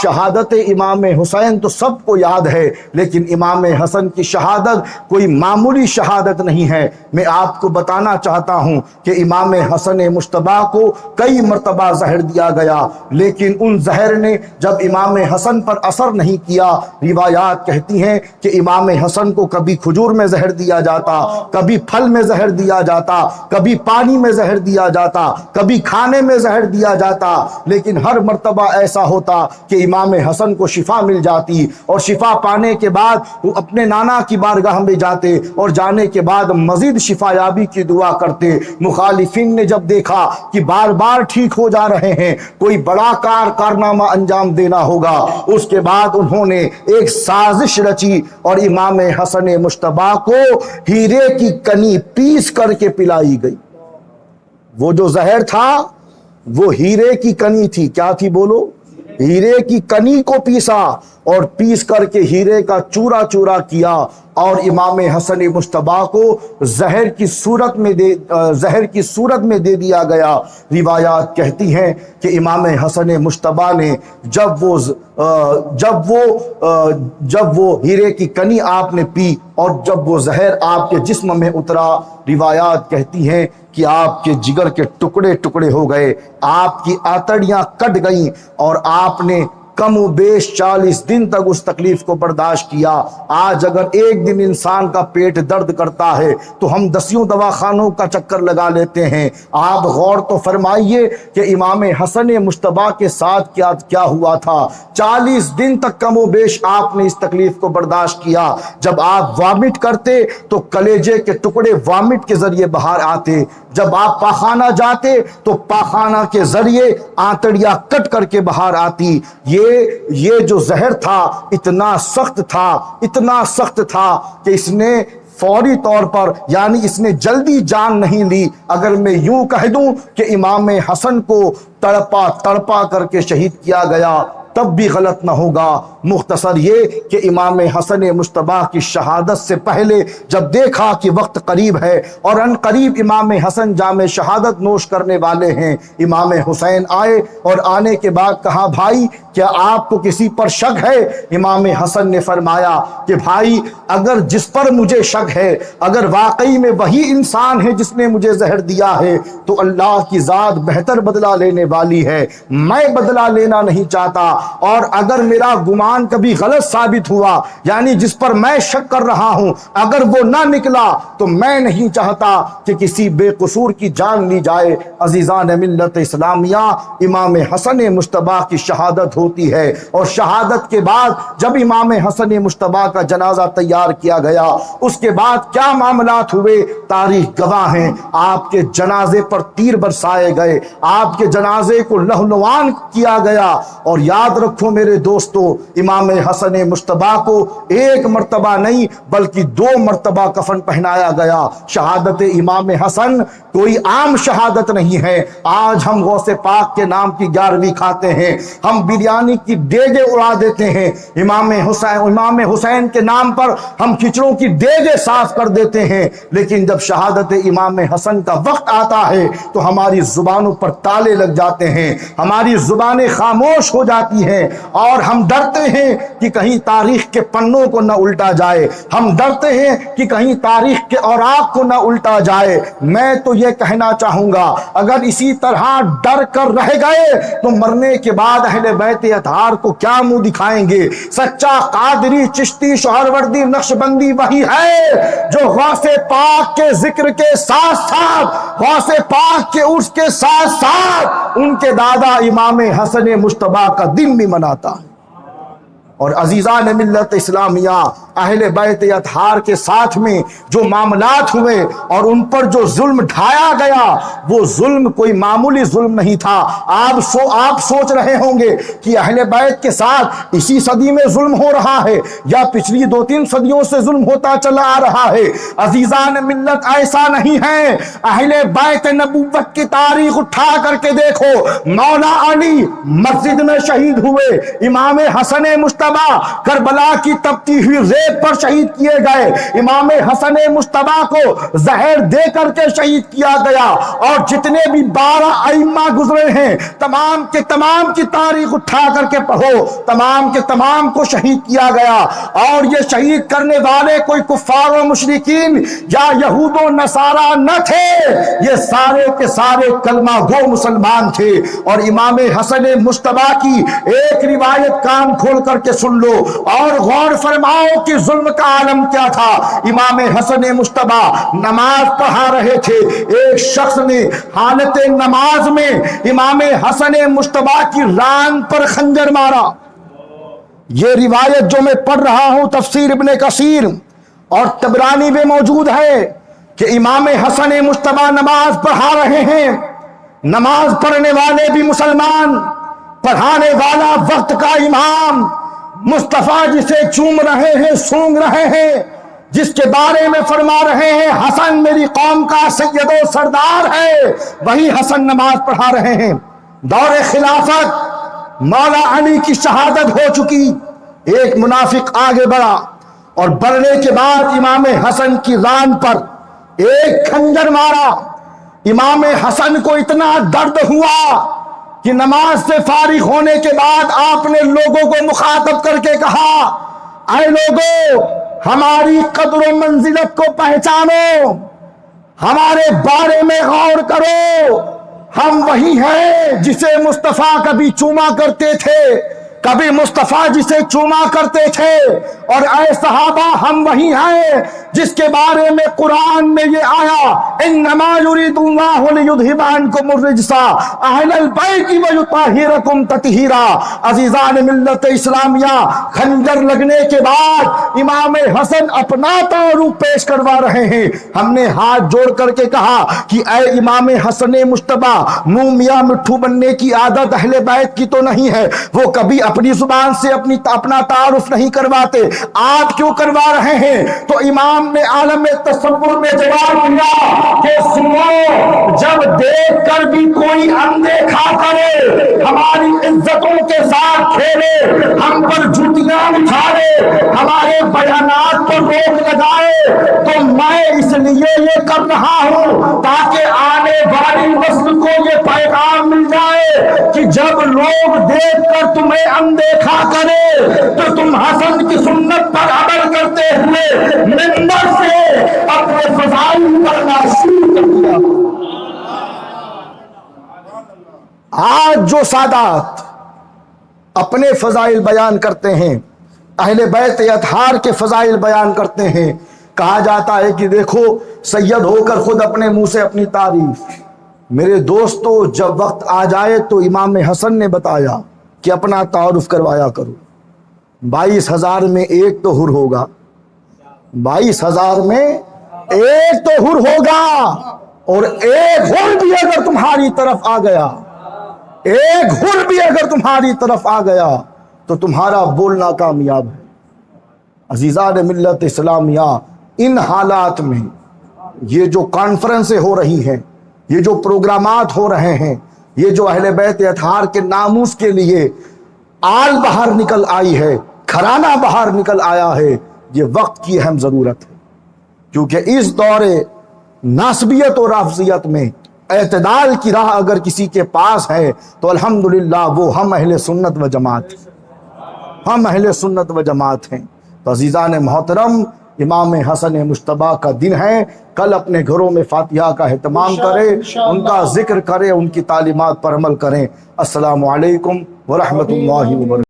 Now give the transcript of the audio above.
شہادت امام حسین تو سب کو یاد ہے، لیکن امام حسن کی شہادت کوئی معمولی شہادت نہیں ہے۔ میں آپ کو بتانا چاہتا ہوں کہ امام حسن مجتبی کو کئی مرتبہ زہر دیا گیا، لیکن ان زہر نے جب امام حسن پر اثر نہیں کیا، روایات کہتی ہیں کہ امام حسن کو کبھی کھجور میں زہر دیا جاتا، کبھی پھل میں زہر دیا جاتا، کبھی پانی میں زہر دیا جاتا، کبھی کھانے میں زہر دیا جاتا، لیکن ہر مرتبہ ایسا ہوتا کہ امام حسن کو شفا مل جاتی، اور شفا پانے کے بعد وہ اپنے نانا کی بارگاہ میں جاتے اور جانے کے بعد مزید شفا یابی کی دعا کرتے۔ مخالفین نے جب دیکھا کہ بار بار ٹھیک ہو جا رہے ہیں، کوئی بڑا کارنامہ انجام دینا ہوگا، اس کے بعد انہوں نے ایک سازش رچی اور امام حسن مجتبی کو ہیرے کی کنی پیس کر کے پلائی گئی۔ وہ جو زہر تھا وہ ہیرے کی کنی تھی۔ کیا تھی بولو؟ ہیرے کی کنی کو پیسا اور پیس کر کے ہیرے کا چورا چورا کیا اور امام حسن مجتبی کو زہر کی صورت میں دے دیا گیا۔ روایات کہتی ہیں کہ امام حسن مجتبی نے جب وہ ہیرے کی کنی آپ نے پی اور جب وہ زہر آپ کے جسم میں اترا، روایات کہتی ہیں کہ آپ کے جگر کے ٹکڑے ٹکڑے ہو گئے، آپ کی آتڑیاں کٹ گئیں اور آپ نے کم و بیش 40 دن تک اس تکلیف کو برداشت کیا۔ آج اگر ایک دن انسان کا پیٹ درد کرتا ہے تو ہم 10 دواخانوں کا چکر لگا لیتے ہیں۔ آپ غور تو فرمائیے کہ امام حسن مجتبی کے ساتھ کیا ہوا تھا۔ 40 دن تک کم و بیش آپ نے اس تکلیف کو برداشت کیا۔ جب آپ وامٹ کرتے تو کلیجے کے ٹکڑے وامٹ کے ذریعے باہر آتے، جب آپ پاخانہ جاتے تو پاخانہ کے ذریعے آنتڑیاں کٹ کر کے باہر آتی۔ یہ جو زہر تھا اتنا سخت تھا کہ اس نے فوری طور پر یعنی اس نے جلدی جان نہیں لی۔ اگر میں یوں کہہ دوں کہ امام حسن کو تڑپا کر کے شہید کیا گیا تب بھی غلط نہ ہوگا۔ مختصر یہ کہ امام حسن مجتبی کی شہادت سے پہلے جب دیکھا کہ وقت قریب ہے اور ان قریب امام حسن جام شہادت نوش کرنے والے ہیں، امام حسین آئے اور آنے کے بعد کہا، بھائی کیا آپ کو کسی پر شک ہے؟ امام حسن نے فرمایا کہ بھائی اگر جس پر مجھے شک ہے اگر واقعی میں وہی انسان ہے جس نے مجھے زہر دیا ہے تو اللہ کی ذات بہتر بدلہ لینے والی ہے، میں بدلہ لینا نہیں چاہتا، اور اگر میرا گمان کبھی غلط ثابت ہوا یعنی جس پر میں شک کر رہا ہوں اگر وہ نہ نکلا تو میں نہیں چاہتا کہ کسی بے قصور کی جان لی جائے۔ عزیزان ملت اسلامیہ، امام حسن مجتبی کی شہادت ہوتی ہے اور شہادت کے بعد جب امام حسن مجتبی کا جنازہ تیار کیا گیا اس کے بعد کیا معاملات ہوئے تاریخ گواہ ہیں۔ آپ کے جنازے پر تیر برسائے گئے، آپ کے جنازے کو لہولوان کیا گیا، اور یاد رکھو میرے دوستو، امام حسن مجتبی کو ایک مرتبہ نہیں بلکہ 2 مرتبہ کفن پہنایا گیا۔ شہادت امام حسن کوئی عام شہادت نہیں ہے۔ آج ہم غوث پاک کے نام کی 11ویں کھاتے ہیں، ہم بریانی کی دیگیں اڑا دیتے ہیں، امام حسین کے نام پر ہم کھچڑوں کی دیگیں صاف کر دیتے ہیں، لیکن جب شہادت امام حسن کا وقت آتا ہے تو ہماری زبانوں پر تالے لگ جاتے ہیں، ہماری زبانیں خاموش ہو جاتی ہیں، اور ہم ڈرتے ہیں کہ کہیں تاریخ کے پنوں کو نہ الٹا جائے، ہم ڈرتے ہیں کہ کہیں تاریخ کے اوراق کو نہ الٹا جائے۔ میں تو یہ کہنا چاہوں گا اگر اسی طرح ڈر کر رہ گئے تو مرنے کے بعد اہل بیت اطہار کو کیا منہ دکھائیں گے؟ سچا قادری، چشتی، سہروردی، نقشبندی وہی ہے جو غوث پاک کے ذکر کے ساتھ ساتھ، غوث پاک کے عرس کے ساتھ ساتھ ان کے دادا امام حسن مجتبی کا دن بھی مناتا ہے۔ اور عزیزان ملت اسلامیہ، اہل بیت اطہار کے ساتھ میں جو معاملات ہوئے اور ان پر جو ظلم ڈھایا گیا وہ ظلم کوئی معمولی ظلم نہیں تھا۔ آپ سوچ رہے ہوں گے کہ اہل بیت کے ساتھ اسی صدی میں ظلم ہو رہا ہے یا پچھلی 2-3 صدیوں سے ظلم ہوتا چلا آ رہا ہے۔ عزیزان ملت، ایسا نہیں ہے۔ اہل بیت نبوت کی تاریخ اٹھا کر کے دیکھو، مولا علی مسجد میں شہید ہوئے، امام حسن مجتبی مجتبی کربلا کی تپتی ہوئی ریت پر شہید کیے گئے، امام حسن مجتبی کو زہر دے کر کے شہید کیا گیا، اور جتنے بھی 12 ائمہ گزرے ہیں تمام کے تمام کی تاریخ اٹھا کر کے پڑھو، تمام کے تمام کو شہید کیا گیا۔ اور یہ شہید کرنے والے کوئی کفار و مشرکین یا یہود و نصارہ نہ تھے، یہ سارے کے سارے کلمہ گو مسلمان تھے۔ اور امام حسن مجتبی کی ایک روایت کان کھول کر کے سن لو اور غور فرماؤ کہ ظلم کا عالم کیا تھا۔ امام حسن مجتبی نماز پڑھا رہے تھے، ایک شخص نے حالت نماز میں امام حسن مجتبی کی ران پر خنجر مارا۔ یہ روایت جو میں پڑھ رہا ہوں تفسیر ابن کثیر اور طبرانی میں موجود ہے کہ امام حسن مجتبی نماز پڑھا رہے ہیں، نماز پڑھنے والے بھی مسلمان، پڑھانے والا وقت کا امام، مصطفیٰ جسے چوم رہے ہیں، سونگ رہے ہیں، جس کے بارے میں فرما رہے ہیں حسن میری قوم کا سید و سردار ہے، وہی حسن نماز پڑھا رہے ہیں۔ دور خلافت مولا علی کی شہادت ہو چکی، ایک منافق آگے بڑھا اور بڑھنے کے بعد امام حسن کی ران پر ایک خنجر مارا۔ امام حسن کو اتنا درد ہوا کہ نماز سے فارغ ہونے کے بعد آپ نے لوگوں کو مخاطب کر کے کہا، اے لوگوں ہماری قدر و منزلت کو پہچانو، ہمارے بارے میں غور کرو، ہم وہی ہیں جسے مصطفیٰ کبھی چوما کرتے تھے، کبھی مصطفیٰ جسے چوما کرتے تھے، اور اے صحابہ ہم وہی ہیں جس کے بارے میں قرآن میں یہ آیا انما یرید اللہ لیذھب عنکم الرجس اہل البیت ویطہرکم تطہیرا۔ عزیزان ملت اسلامیہ، خنجر لگنے کے بعد امام حسن اپنا تعارف پیش کروا رہے ہیں۔ ہم نے ہاتھ جوڑ کر کے کہا کہ اے امام حسن مجتبی، منہ میاں مٹھو بننے کی عادت اہل بیت کی تو نہیں ہے، وہ کبھی اپنی زبان سے اپنا تعارف نہیں کرواتے، آپ کیوں کروا رہے ہیں؟ تو امام نے عالم تصور میں جواب دیا کہ سنو، جب دیکھ کر بھی کوئی اندیکھا کرے، ہماری عزتوں کے ساتھ کھیلے، ہم پر جوتیاں اٹھائے، ہمارے بیانات پر روک لگائے، تو میں اس لیے یہ کر رہا ہوں تاکہ آنے والی نسل کو یہ پیغام مل جائے کہ جب لوگ دیکھ کر تمہیں اندیکھا کرے تو تم حسن کی سنت پر عمل کرتے ہوئے منبر سے اپنے فضائل کرنا شروع کر دیا۔ آج جو سادات اپنے فضائل بیان کرتے ہیں، اہل بیت اطہار کے فضائل بیان کرتے ہیں، کہا جاتا ہے کہ دیکھو سید ہو کر خود اپنے منہ سے اپنی تعریف۔ میرے دوستو، جب وقت آ جائے تو امام حسن نے بتایا کہ اپنا تعارف کروایا کرو۔ 22,000 میں ایک تو حر ہوگا، 22,000 میں ایک تو حر ہوگا، اور ایک حر بھی اگر تمہاری طرف آ گیا، ایک حر بھی اگر تمہاری طرف آ گیا تو تمہارا بولنا کامیاب ہے۔ عزیزان ملت اسلامیہ، ان حالات میں یہ جو کانفرنسیں ہو رہی ہیں، یہ جو پروگرامات ہو رہے ہیں، یہ جو اہل بیت اطہار کے ناموس کے لیے آل باہر نکل آئی ہے، گھرانہ باہر نکل آیا ہے، یہ وقت کی اہم ضرورت ہے، کیونکہ اس دور ناسبیت اور رافضیت میں اعتدال کی راہ اگر کسی کے پاس ہے تو الحمدللہ وہ ہم اہل سنت و جماعت ہیں، ہم اہل سنت و جماعت ہیں۔ تو عزیزان محترم، امام حسن مجتبی کا دن ہے، کل اپنے گھروں میں فاتحہ کا اہتمام کریں، ان کا ذکر کریں، ان کی تعلیمات پر عمل کریں۔ السلام علیکم ورحمۃ اللہ وبرکاتہ۔